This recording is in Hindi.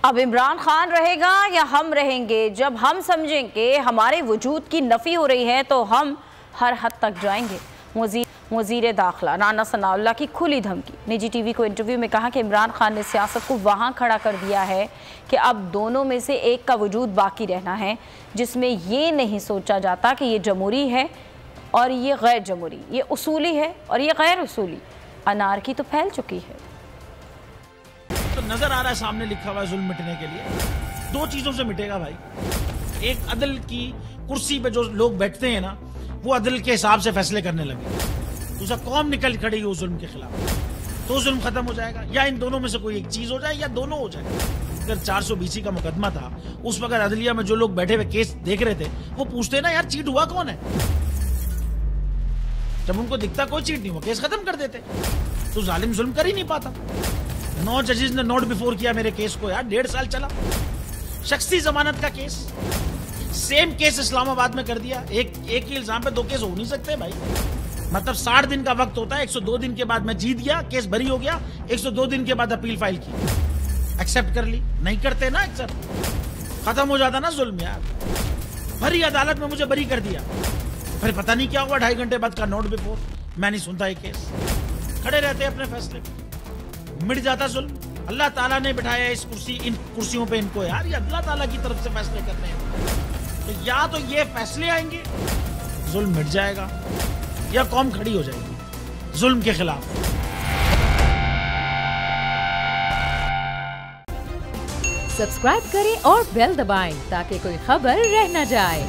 अब इमरान खान रहेगा या हम रहेंगे? जब हम समझेंगे हमारे वजूद की नफ़ी हो रही है तो हम हर हद तक जाएंगे। वज़ीर दाखिला राना सनाउल्लाह की खुली धमकी। निजी टीवी को इंटरव्यू में कहा कि इमरान खान ने सियासत को वहाँ खड़ा कर दिया है कि अब दोनों में से एक का वजूद बाकी रहना है, जिसमें ये नहीं सोचा जाता कि ये जमहूरी है और ये गैर जमहूरी, ये उसूली है और ये गैर उसूली। अनारकी तो फैल चुकी है। तो नजर आ रहा है सामने लिखा हुआ है जुल्म मिटने के लिए दो चीजों से मिटेगा भाई। एक, अदल की कुर्सी पे जो लोग बैठते हैं ना, वो अदल के हिसाब से फैसले करने लगे। दूसरा, कौम निकल खड़ी हो जुल्म के खिलाफ, तो जुल्म खत्म हो जाएगा। या इन दोनों में से कोई एक चीज हो जाए या दोनों हो जाए। अगर 420 का मुकदमा था, उस वक्त अदलिया में जो लोग बैठे हुए केस देख रहे थे, वो पूछते ना यार चीट हुआ कौन है। जब उनको दिखता कोई चीट नहीं हुआ, केस खत्म कर देते। तो जालिम जुल्म कर ही नहीं पाता। 9 जजेस ने नोट बिफोर किया मेरे केस को यार, 1.5 साल चला। शख्सी जमानत का केस, सेम केस इस्लामाबाद में कर दिया। एक ही इल्जाम पे 2 केस हो नहीं सकते भाई। मतलब 60 दिन का वक्त होता है। 102 दिन के बाद मैं जीत गया, केस बरी हो गया। 102 दिन के बाद अपील फाइल की, एक्सेप्ट कर ली। नहीं करते ना एक्सेप्ट, खत्म हो जाता ना जुल्म यार। भरी अदालत में मुझे बरी कर दिया, फिर पता नहीं क्या हुआ 2.5 घंटे बाद का नोट बिफोर। मैं नहीं सुनता ये केस, खड़े रहते अपने फैसले पे, मिट जाता जुल्म। अल्लाह ताला ने बिठाया इस कुर्सी, इन कुर्सियों पे इनको यार, ये अल्लाह ताला की तरफ से फैसले करने हैं। तो या तो ये फैसले आएंगे, जुल्म मिट जाएगा, या कौम खड़ी हो जाएगी जुल्म के खिलाफ। सब्सक्राइब करें और बेल दबाएं ताकि कोई खबर रह न जाए।